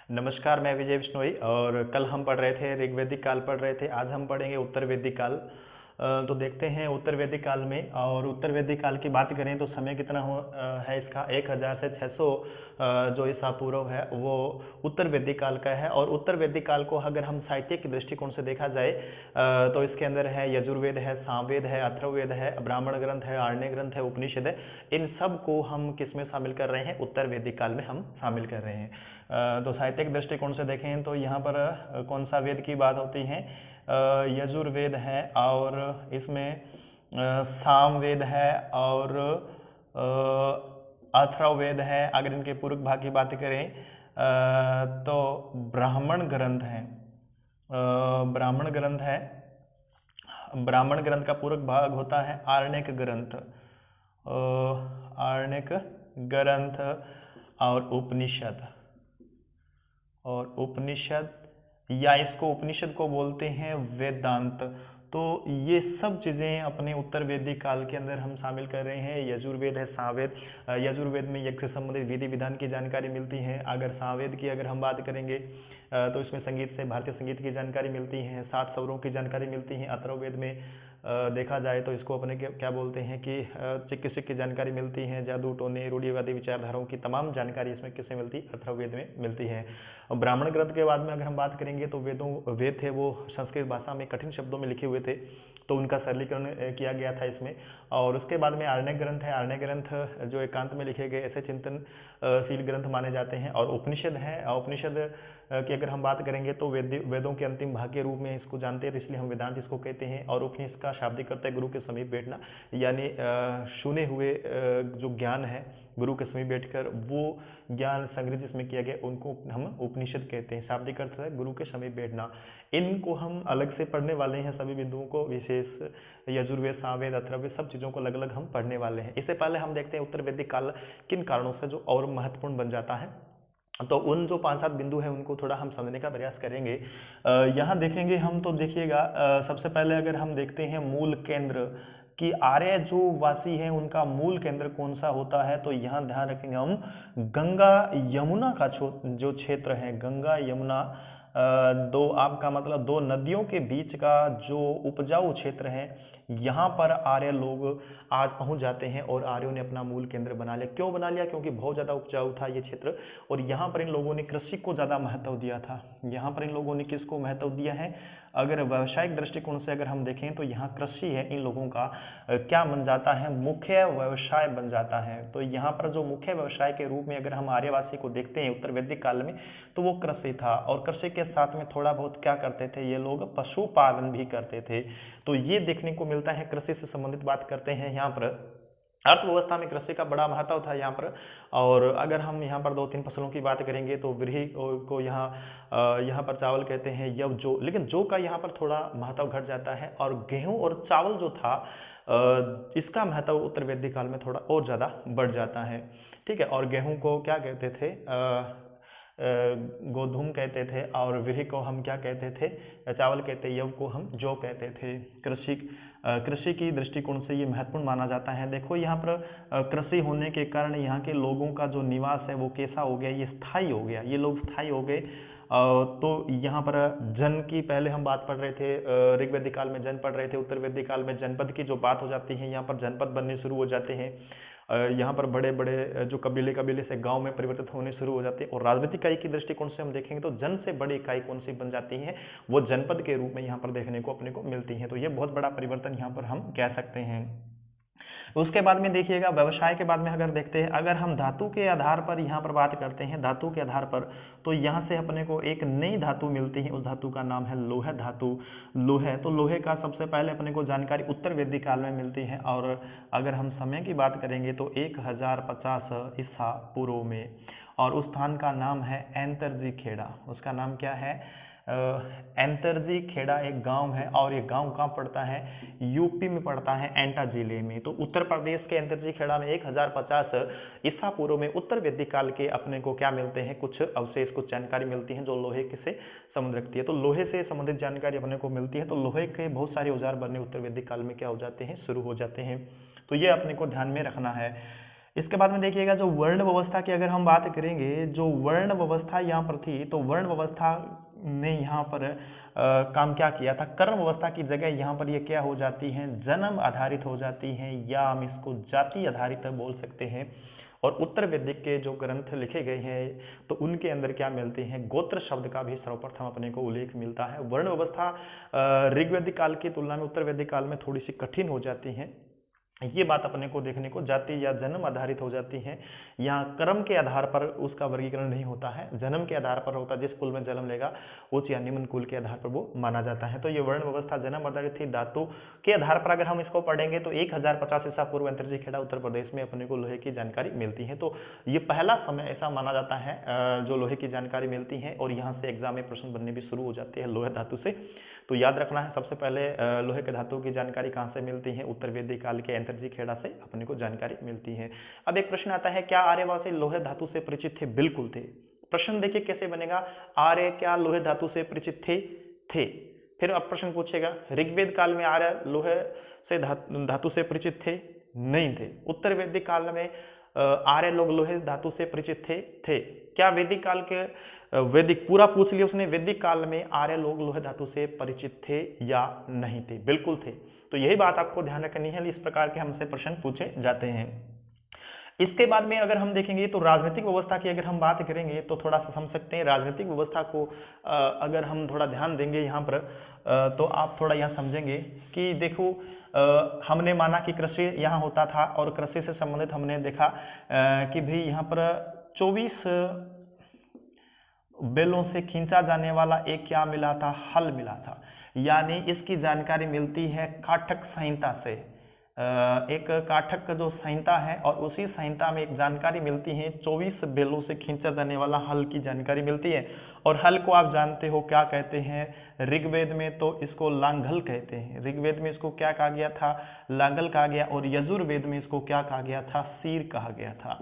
नमस्कार, मैं विजय बिश्नोई और कल हम पढ़ रहे थे ऋग्वेदिक काल पढ़ रहे थे। आज हम पढ़ेंगे उत्तर वैदिक काल। तो देखते हैं उत्तर वैदिक काल में। और उत्तर वैदिक काल की बात करें तो समय कितना है इसका 1000 से 600 जो ईसा पूर्व है वो उत्तर वैदिक काल का है। और उत्तर वैदिक काल को अगर हम साहित्य के दृष्टिकोण से देखा जाए तो इसके अंदर है यजुर्वेद है, सामवेद है, अथर्ववेद है, ब्राह्मण ग्रंथ है, आरण्य ग्रंथ है, उपनिषद है। इन सब को हम किस में शामिल कर रहे हैं? उत्तर वैदिक काल में हम शामिल कर रहे हैं। तो साहित्यिक दृष्टिकोण से देखें तो यहाँ पर कौन सा वेद की बात होती है? यजुर्वेद है और इसमें सामवेद है और अथर्ववेद है। अगर इनके पूर्व भाग की बात करें तो ब्राह्मण ग्रंथ है। ब्राह्मण ग्रंथ है। ब्राह्मण ग्रंथ का पूरक भाग होता है आरण्यक ग्रंथ। आरण्यक ग्रंथ और उपनिषद। और उपनिषद या इसको उपनिषद को बोलते हैं वेदांत। तो ये सब चीज़ें अपने उत्तर वैदिक काल के अंदर हम शामिल कर रहे हैं। यजुर्वेद है, सामवेद। यजुर्वेद में यज्ञ से संबंधित विधि विधान की जानकारी मिलती है। अगर सामवेद की अगर हम बात करेंगे तो इसमें संगीत से भारतीय संगीत की जानकारी मिलती है, 7 स्वरों की जानकारी मिलती है। अथर्ववेद में देखा जाए तो इसको अपने क्या बोलते हैं कि चिकित्सक की जानकारी मिलती है। जादू टोने रूढ़िवादी विचारधाराओं की तमाम जानकारी इसमें किससे मिलती है? अथर्ववेद में मिलती है। ब्राह्मण ग्रंथ के बाद में अगर हम बात करेंगे तो वेद थे वो संस्कृत भाषा में कठिन शब्दों में लिखे हुए थे, तो उनका सरलीकरण किया गया था इसमें। और उसके बाद में आरण्य ग्रंथ है। आरण्य ग्रंथ जो एकांत में लिखे गए ऐसे चिंतनशील ग्रंथ माने जाते हैं। और उपनिषद है। उपनिषद की अगर हम बात करेंगे तो वेदों के अंतिम भाग के रूप में इसको जानते हैं, तो इसलिए हम वेदांत इसको कहते हैं। और उपनिषद का शाब्दिक अर्थ है गुरु के समीप बैठना, यानी सुने हुए जो ज्ञान है गुरु के समीप बैठकर वो ज्ञान संग्रहित जिसमें किया गया उनको हम उपनिषद कहते हैं। शाब्दिक अर्थ है गुरु के समीप बैठना। इनको हम अलग से पढ़ने वाले हैं, सभी बिंदुओं को, विशेष यजुर्वेद, सामवेद, अथर्ववेद सब चीज़ों को अलग अलग हम पढ़ने वाले हैं। इससे पहले हम देखते हैं उत्तर वैदिक काल किन कारणों से जो और महत्वपूर्ण बन जाता है। तो उन जो 5-7 बिंदु हैं उनको थोड़ा हम समझने का प्रयास करेंगे। यहाँ देखेंगे हम तो देखिएगा, सबसे पहले अगर हम देखते हैं मूल केंद्र कि आर्य जो वासी हैं उनका मूल केंद्र कौन सा होता है, तो यहाँ ध्यान रखेंगे हम गंगा यमुना का जो क्षेत्र है, गंगा यमुना दो आपका मतलब दो नदियों के बीच का जो उपजाऊ क्षेत्र है, यहाँ पर आर्य लोग आज पहुँच जाते हैं और आर्यों ने अपना मूल केंद्र बना लिया। क्यों बना लिया? क्योंकि बहुत ज़्यादा उपजाऊ था ये क्षेत्र और यहाँ पर इन लोगों ने कृषि को ज़्यादा महत्व दिया था। यहाँ पर इन लोगों ने किसको महत्व दिया है? अगर व्यावसायिक दृष्टिकोण से अगर हम देखें तो यहाँ कृषि है इन लोगों का क्या बन जाता है? मुख्य व्यवसाय बन जाता है। तो यहाँ पर जो मुख्य व्यवसाय के रूप में अगर हम आर्यवासी को देखते हैं उत्तर वैदिक काल में तो वो कृषि था। और कृषि के साथ में थोड़ा बहुत क्या करते थे ये लोग? पशुपालन भी करते थे। तो ये देखने को मिलता है, कृषि से संबंधित बात करते हैं। यहाँ पर अर्थव्यवस्था में कृषि का बड़ा महत्व था यहाँ पर। और अगर हम यहाँ पर 2-3 फसलों की बात करेंगे तो व्रीहि को यहाँ पर चावल कहते हैं, यव जौ, लेकिन जौ का यहाँ पर थोड़ा महत्व घट जाता है। और गेहूं और चावल जो था इसका महत्व उत्तर वैदिक काल में थोड़ा और ज़्यादा बढ़ जाता है। ठीक है। और गेहूं को क्या कहते थे? गोधूम कहते थे। और व्रीहि को हम क्या कहते थे? चावल कहते। यव को हम जौ कहते थे। कृषि की दृष्टिकोण से ये महत्वपूर्ण माना जाता है। देखो यहाँ पर कृषि होने के कारण यहाँ के लोगों का जो निवास है वो कैसा हो गया? ये स्थायी हो गया। ये लोग स्थायी हो गए। तो यहाँ पर जन की पहले हम बात पढ़ रहे थे, ऋग्वेदिक काल में जन पढ़ रहे थे। उत्तर वैदिक काल में जनपद की जो बात हो जाती है, यहाँ पर जनपद बनने शुरू हो जाते हैं। यहाँ पर बड़े बड़े जो कबीले से गांव में परिवर्तित होने शुरू हो जाते हैं। और राजनीतिक इकाई की दृष्टिकोण से हम देखेंगे तो जन से बड़ी इकाई कौन सी बन जाती है? वो जनपद के रूप में यहाँ पर देखने को अपने को मिलती है। तो ये बहुत बड़ा परिवर्तन यहाँ पर हम कह सकते हैं। उसके बाद में देखिएगा व्यवसाय के बाद में अगर देखते हैं, अगर हम धातु के आधार पर यहाँ पर बात करते हैं, धातु के आधार पर, तो यहाँ से अपने को एक नई धातु मिलती है। उस धातु का नाम है लोह धातु। लोहे, तो लोहे का सबसे पहले अपने को जानकारी उत्तर वैदिक काल में मिलती है। और अगर हम समय की बात करेंगे तो 1050 ईसा पूर्व में। और उस स्थान का नाम है एंतरजी खेड़ा। उसका नाम क्या है? एंतरजी खेड़ा एक गांव है। और ये गांव कहाँ पड़ता है? यूपी में पड़ता है, एंटा जिले में। तो उत्तर प्रदेश के एंतरजी खेड़ा में 1050 ईसा पूर्व में उत्तर वैदिक काल के अपने को क्या मिलते हैं? कुछ अवशेष, कुछ जानकारी मिलती है जो लोहे के से संबंध रखती है। तो लोहे से संबंधित जानकारी अपने को मिलती है। तो लोहे के बहुत सारे औजार बनने उत्तर वैदिक काल में क्या हो जाते हैं? शुरू हो जाते हैं। तो ये अपने को ध्यान में रखना है। इसके बाद में देखिएगा जो वर्ण व्यवस्था की अगर हम बात करेंगे, जो वर्ण व्यवस्था यहाँ पर थी, तो वर्ण व्यवस्था ने यहाँ पर काम क्या किया था, कर्म व्यवस्था की जगह यहाँ पर ये क्या हो जाती हैं, जन्म आधारित हो जाती हैं, या हम इसको जाति आधारित बोल सकते हैं। और उत्तर वैदिक के जो ग्रंथ लिखे गए हैं तो उनके अंदर क्या मिलते हैं, गोत्र शब्द का भी सर्वप्रथम अपने को उल्लेख मिलता है। वर्ण व्यवस्था ऋग्वैदिक काल की तुलना में उत्तर वैदिक काल में थोड़ी सी कठिन हो जाती है। ये बात अपने को देखने को जाति या जन्म आधारित हो जाती है। यहाँ कर्म के आधार पर उसका वर्गीकरण नहीं होता है, जन्म के आधार पर होता है। जिस कुल में जन्म लेगा उच्च या निम्न कुल के आधार पर वो माना जाता है। तो ये वर्ण व्यवस्था जन्म आधारित थी। धातु के आधार पर अगर हम इसको पढ़ेंगे तो 1050 ईसा पूर्व अंतर्जी खेड़ा उत्तर प्रदेश में अपने को लोहे की जानकारी मिलती है। तो ये पहला समय ऐसा माना जाता है जो लोहे की जानकारी मिलती है, और यहाँ से एग्जाम में प्रश्न बनने भी शुरू हो जाते हैं लोहे धातु से। तो याद रखना है, सबसे पहले लोहे के धातु की जानकारी कहाँ से मिलती है, उत्तर वैदिक काल के अंतर्जी खेड़ा से अपने को जानकारी मिलती है। अब एक प्रश्न आता है, क्या आर्यवासी लोहे धातु से परिचित थे? बिल्कुल थे। प्रश्न देखिए कैसे बनेगा, आर्य क्या लोहे धातु से परिचित थे। फिर अब प्रश्न पूछेगा, ऋग्वेद काल में आर्य लोहे से धातु से परिचित थे? नहीं थे। उत्तर वैदिक काल में आर्य लोग लोहे धातु से परिचित थे। क्या वैदिक काल के वैदिक पूरा पूछ लिया उसने, वैदिक काल में आर्य लोग लोहे धातु से परिचित थे या नहीं थे? बिल्कुल थे। तो यही बात आपको ध्यान रखनी है, इस प्रकार के हमसे प्रश्न पूछे जाते हैं। इसके बाद में अगर हम देखेंगे तो राजनीतिक व्यवस्था की अगर हम बात करेंगे तो थोड़ा सा समझ सकते हैं। राजनीतिक व्यवस्था को अगर हम थोड़ा ध्यान देंगे यहाँ पर तो आप थोड़ा यहाँ समझेंगे कि देखो, हमने माना कि कृषि यहाँ होता था, और कृषि से संबंधित हमने देखा कि भाई यहाँ पर 24 बैलों से खींचा जाने वाला एक क्या मिला था, हल मिला था। यानी इसकी जानकारी मिलती है काठक संहिता से। एक काठक का जो संहिता है, और उसी संहिता में एक जानकारी मिलती है 24 बैलों से खींचा जाने वाला हल की जानकारी मिलती है। और हल को आप जानते हो क्या कहते हैं, ऋग्वेद में तो इसको लांघल कहते हैं। ऋग्वेद में इसको क्या कहा गया था, लांघल कहा गया, और यजुर्वेद में इसको क्या कहा गया था, सीर कहा गया था।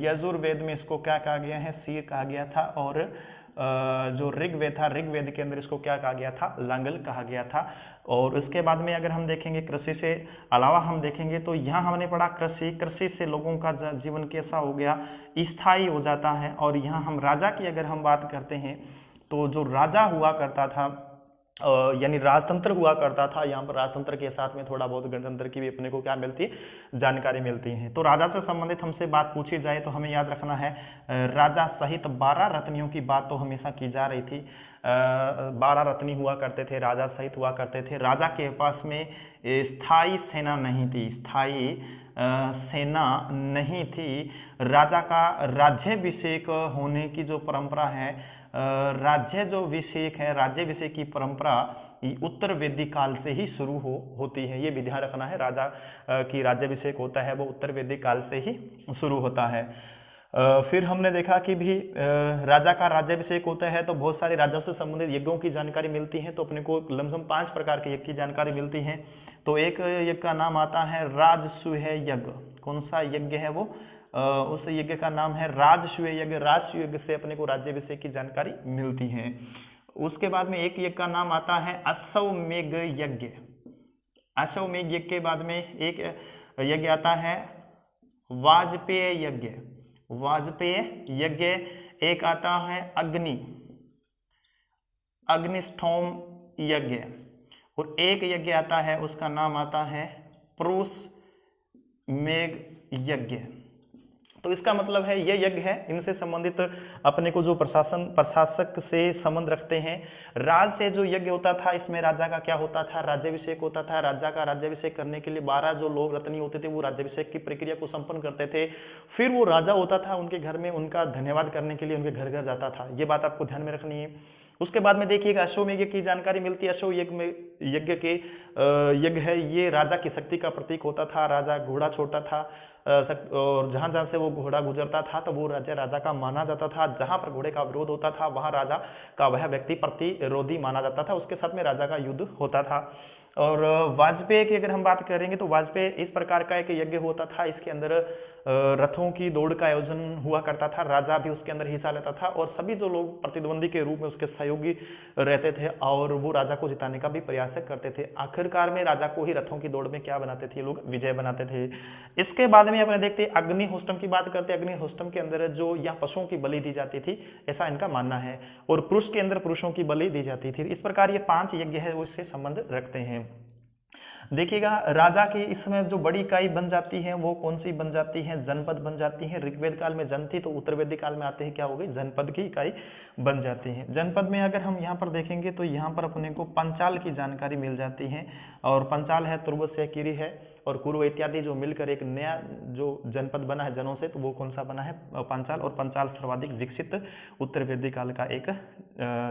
यजुर्वेद में इसको क्या कहा गया है, सीर कहा गया था, और जो ऋग्वेद था, ऋग्वेद के अंदर इसको क्या कहा गया था, लांगल कहा गया था। और उसके बाद में अगर हम देखेंगे कृषि से अलावा हम देखेंगे तो यहाँ हमने पढ़ा कृषि से लोगों का जीवन कैसा हो गया, स्थायी हो जाता है। और यहाँ हम राजा की अगर हम बात करते हैं तो जो राजा हुआ करता था यानी राजतंत्र हुआ करता था, यहाँ पर राजतंत्र के साथ में थोड़ा बहुत गणतंत्र की भी अपने को क्या मिलती है, जानकारी मिलती है। तो राजा से संबंधित हमसे बात पूछी जाए तो हमें याद रखना है, राजा सहित 12 रत्नियों की बात तो हमेशा की जा रही थी। 12 रत्नी हुआ करते थे, राजा सहित हुआ करते थे। राजा के पास में स्थायी सेना नहीं थी, स्थायी सेना नहीं थी। राजा का राज्याभिषेक होने की जो परंपरा है, राज्य जो अभिषेक है, राज्याभिषेक की परंपरा उत्तर वैदिक काल से ही शुरू होती है। ये भी ध्यान रखना है, राजा की राज्याभिषेक होता है वो उत्तर वैदिक काल से ही शुरू होता है। फिर हमने देखा कि भी राजा का राज्याभिषेक होता है तो बहुत सारे राज्यों से संबंधित यज्ञों की जानकारी मिलती है। तो अपने को लमसम 5 प्रकार के यज्ञ की जानकारी मिलती है। तो एक यज्ञ का नाम आता है राजसूय यज्ञ। कौन सा यज्ञ है वो, उस यज्ञ का नाम है राजसूय यज्ञ। राजसूय यज्ञ से अपने को राज्याभिषेक की जानकारी मिलती है। उसके बाद में एक यज्ञ का नाम आता है अश्वमेध यज्ञ। अश्वमेध यज्ञ के बाद में एक यज्ञ आता है वाजपेय यज्ञ। वाजपेय यज्ञ। एक आता है अग्निष्ठोम यज्ञ, और एक यज्ञ आता है उसका नाम आता है पुरुष मेघ यज्ञ। तो इसका मतलब है ये यज्ञ है, इनसे संबंधित अपने को जो प्रशासक से संबंध रखते हैं। राज से जो यज्ञ होता था इसमें राजा का क्या होता था, राज्याभिषेक होता था। राजा का राज्याभिषेक करने के लिए 12 जो लोग रत्नी होते थे वो राज्याभिषेक की प्रक्रिया को संपन्न करते थे। फिर वो राजा होता था, उनके घर में उनका धन्यवाद करने के लिए उनके घर घर जाता था। ये बात आपको ध्यान में रखनी है। उसके बाद में देखिएगा अश्वमेध यज्ञ की जानकारी मिलती है। अश्वमेध यज्ञ है, ये राजा की शक्ति का प्रतीक होता था। राजा घोड़ा छोड़ता था और जहाँ जहाँ से वो घोड़ा गुजरता था तो वो राजा का माना जाता था। जहाँ पर घोड़े का विरोध होता था वहाँ राजा का वह व्यक्ति प्रतिरोधी माना जाता था, उसके साथ में राजा का युद्ध होता था। और वाजपेय की अगर हम बात करेंगे तो वाजपेय इस प्रकार का एक यज्ञ होता था, इसके अंदर रथों की दौड़ का आयोजन हुआ करता था, राजा भी उसके अंदर हिस्सा लेता था और सभी जो लोग प्रतिद्वंदी के रूप में उसके सहयोगी रहते थे और वो राजा को जिताने का भी प्रयास करते थे। आखिरकार में राजा को ही रथों की दौड़ में क्या बनाते थे, लोग विजय बनाते थे। इसके बाद में अपने देखते अग्निहोत्रम की बात करते हैं। अग्निहोत्रम के अंदर जो यहाँ पशुओं की बलि दी जाती थी, ऐसा इनका मानना है, और पुरुष के अंदर पुरुषों की बलि दी जाती थी। इस प्रकार ये 5 यज्ञ है वो इससे संबंध रखते हैं। देखिएगा राजा की इसमें जो बड़ी इकाई बन जाती है वो कौन सी बन जाती है, जनपद बन जाती है। ऋग्वेद काल में जन थी तो उत्तर वैदिक काल में आते ही क्या हो गई, जनपद की इकाई बन जाती है। जनपद में अगर हम यहाँ पर देखेंगे तो यहाँ पर अपने को पंचाल की जानकारी मिल जाती है, और पंचाल है, तुर्वस्य, किरी है और कुरु इत्यादि जो मिलकर एक नया जो जनपद बना है जनों से, तो वो कौन सा बना है, पंचाल। और पंचाल सर्वाधिक विकसित उत्तर वैदिक काल का एक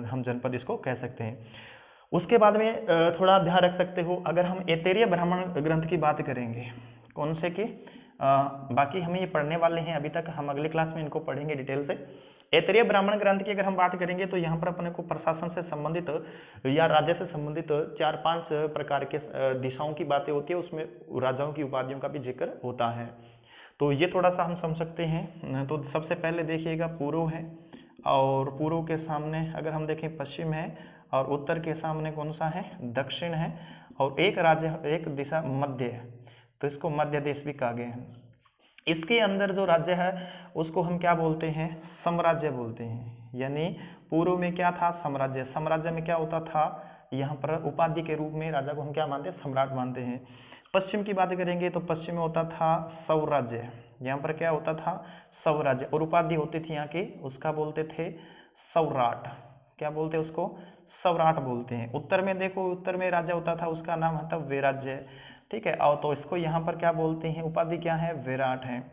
हम जनपद इसको कह सकते हैं। उसके बाद में थोड़ा ध्यान रख सकते हो, अगर हम ऐतरेय ब्राह्मण ग्रंथ की बात करेंगे, कौन से के बाकी हमें ये पढ़ने वाले हैं अभी तक, हम अगले क्लास में इनको पढ़ेंगे डिटेल से। ऐतरेय ब्राह्मण ग्रंथ की अगर हम बात करेंगे तो यहाँ पर अपने को प्रशासन से संबंधित या राज्य से संबंधित 4-5 प्रकार के दिशाओं की बातें होती है, उसमें राजाओं की उपाधियों का भी जिक्र होता है। तो ये थोड़ा सा हम समझ सकते हैं। तो सबसे पहले देखिएगा पूर्व है, और पूर्व के सामने अगर हम देखें पश्चिम है, और उत्तर के सामने कौन सा है, दक्षिण है, और एक राज्य एक दिशा मध्य है, तो इसको मध्य देश भी कहा गया है। इसके अंदर जो राज्य है उसको हम क्या बोलते हैं, साम्राज्य बोलते हैं। यानी पूर्व में क्या था, साम्राज्य। साम्राज्य में क्या होता था, यहाँ पर उपाधि के रूप में राजा को हम क्या मानते हैं, सम्राट मानते हैं। पश्चिम की बात करेंगे तो पश्चिम में होता था स्वराज्य, यहाँ पर क्या होता था, स्वराज्य, और उपाधि होती थी यहाँ की, उसका बोलते थे सौराट। क्या बोलते हैं उसको, सौराट बोलते हैं। उत्तर में देखो, उत्तर में राजा होता था, उसका नाम था वैराज्य, ठीक है। और तो इसको यहाँ पर क्या बोलते हैं, उपाधि क्या है, विराट है।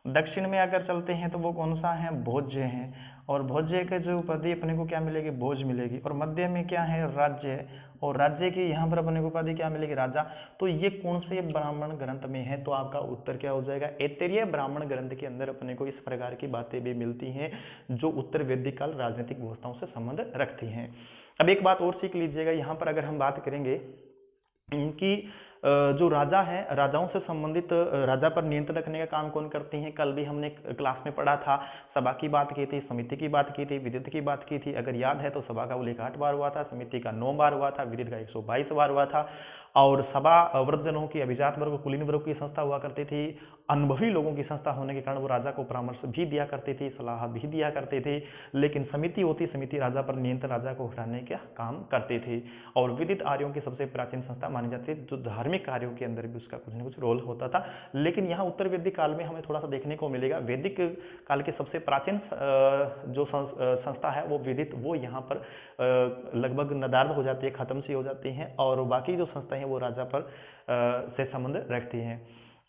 दक्षिण में अगर चलते हैं तो वो कौन सा है, भोज्य है, और भोज्य के जो उपाधि अपने को क्या मिलेगी, भोज मिलेगी। और मध्य में क्या है, राज्य, और राज्य की यहाँ पर अपने को उपाधि क्या मिलेगी, राजा। तो ये कौन से ब्राह्मण ग्रंथ में है, तो आपका उत्तर क्या हो जाएगा, ऐतरेय ब्राह्मण ग्रंथ के अंदर अपने को इस प्रकार की बातें भी मिलती हैं जो उत्तर वैदिक काल राजनीतिक व्यवस्थाओं से संबंध रखती हैं। अब एक बात और सीख लीजिएगा, यहाँ पर अगर हम बात करेंगे कि जो राजा है, राजाओं से संबंधित राजा पर नियंत्रण रखने का काम कौन करती हैं, कल भी हमने क्लास में पढ़ा था। सभा की बात की थी, समिति की बात की थी, विदित की बात की थी। अगर याद है तो सभा का उल्लेख 8 बार हुआ था, समिति का 9 बार हुआ था, विदित का 122 बार हुआ था। और सभा वृद्धजनों की, अभिजात वर्ग, कुलीन वर्ग की संस्था हुआ करती थी। अनुभवी लोगों की संस्था होने के कारण वो राजा को परामर्श भी दिया करती थी, सलाह भी दिया करते थे। लेकिन समिति होती, समिति राजा पर नियंत्रण, राजा को हटाने का काम करती थी। और विदित आर्यों की सबसे प्राचीन संस्था मानी जाती है, जो धार्मिक कार्यों के अंदर भी उसका कुछ न कुछ रोल होता था। लेकिन यहाँ उत्तर वैदिक काल में हमें थोड़ा सा देखने को मिलेगा, वैदिक काल की सबसे प्राचीन जो संस्था है वो विदित, वो यहाँ पर लगभग नदार्द हो जाती है, खत्म सी हो जाती हैं, और बाकी जो संस्थाएं वो राजा पर से संबंध रखती हैं।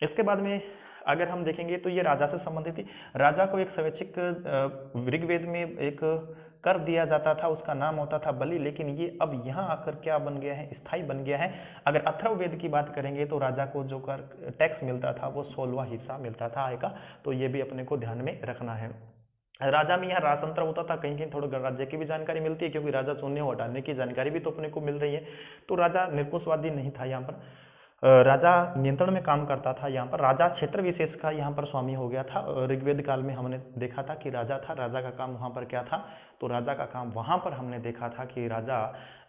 इसके बाद में अगर हम देखेंगे तो ये राजा से संबंधित थी। राजा को एक स्वैच्छिक ऋग्वेद में एक कर दिया जाता था, उसका नाम होता था बलि। लेकिन ये अब यहाँ आकर क्या बन गया है, स्थायी बन गया है। अगर अथर्ववेद की बात करेंगे तो राजा को जो कर टैक्स मिलता था वो 16वां हिस्सा मिलता था आय का, तो ये भी अपने को ध्यान में रखना है। राजा में यहाँ राजतंत्र होता था, कहीं कहीं थोड़ा गणराज्य की भी जानकारी मिलती है, क्योंकि राजा चुनने और हटाने की जानकारी भी तो अपने को मिल रही है। तो राजा निरंकुशवादी नहीं था, यहाँ पर राजा नियंत्रण में काम करता था। यहाँ पर राजा क्षेत्र विशेष का यहाँ पर स्वामी हो गया था। ऋग्वेद काल में हमने देखा था कि राजा था, राजा का काम वहाँ पर क्या था, तो राजा का काम वहाँ पर हमने देखा था कि राजा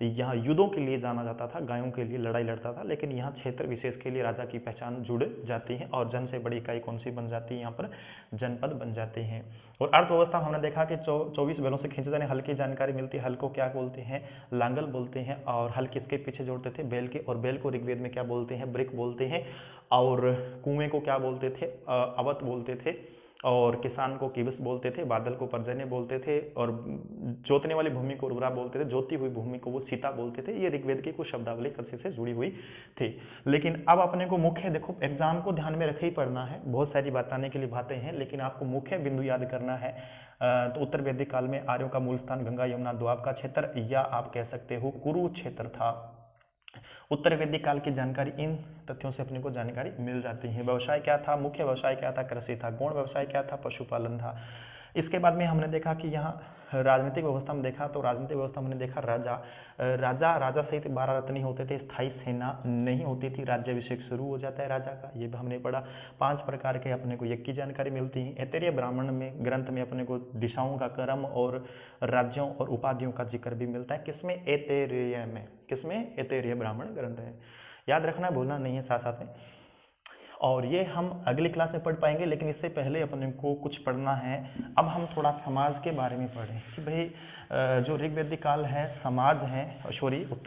यहाँ युद्धों के लिए जाना जाता था, गायों के लिए लड़ाई लड़ता था। लेकिन यहाँ क्षेत्र विशेष के लिए राजा की पहचान जुड़ जाती है, और जन से बड़ी इकाई कौन सी बन जाती है, यहाँ पर जनपद बन जाते हैं। और अर्थव्यवस्था हमने देखा कि 24 बैलों से खींचे जाने हल की जानकारी मिलती है। हल को क्या बोलते हैं, लांगल बोलते हैं। और हल किसके पीछे जोड़ते थे, बैल के, और बैल को ऋग्वेद में क्या बोलते हैं, ब्रिक बोलते हैं। और कुएं को क्या बोलते थे, अवत बोलते थे। और किसान को किवस बोलते थे, बादल को पर्जन्य बोलते थे, और जोतने वाली भूमि को उर्वरा बोलते थे, जोती हुई भूमि को वो सीता बोलते थे। ये ऋग्वेद की कुछ शब्दावली कृषि से जुड़ी हुई थी। लेकिन अब अपने को मुख्य देखो, एग्जाम को ध्यान में रखे ही पढ़ना है, बहुत सारी बताने के लिए बातें हैं, लेकिन आपको मुख्य बिंदु याद करना है। तो उत्तर वैदिक काल में आर्यों का मूल स्थान गंगा यमुना द्वाब का क्षेत्र, या आप कह सकते हो कुरुक्षेत्र था। उत्तर वैदिक काल की जानकारी इन तथ्यों से अपने को जानकारी मिल जाती है। व्यवसाय क्या था, मुख्य व्यवसाय क्या था, कृषि था। गौण व्यवसाय क्या था, पशुपालन था। इसके बाद में हमने देखा कि यहाँ राजनीतिक व्यवस्था में देखा तो राजनीतिक व्यवस्था में हमने देखा राजा सहित 12 रत्नी होते थे, स्थायी सेना नहीं होती थी, राज्याभिषेक शुरू हो जाता है राजा का, ये भी हमने पढ़ा। 5 प्रकार के अपने को यज्ञ की जानकारी मिलती है। ऐतरेय ब्राह्मण में ग्रंथ में अपने को दिशाओं का क्रम और राज्यों और उपाधियों का जिक्र भी मिलता है। किसमें? ऐतरेय में। किसमें? ऐतरेय ब्राह्मण ग्रंथ है, याद रखना, भूलना नहीं है साथ साथ में। और ये हम अगली क्लास में पढ़ पाएंगे, लेकिन इससे पहले अपने को कुछ पढ़ना है। अब हम थोड़ा समाज के बारे में पढ़ें कि भाई जो ऋग्वेदिक काल है समाज है, सॉरी उत्तर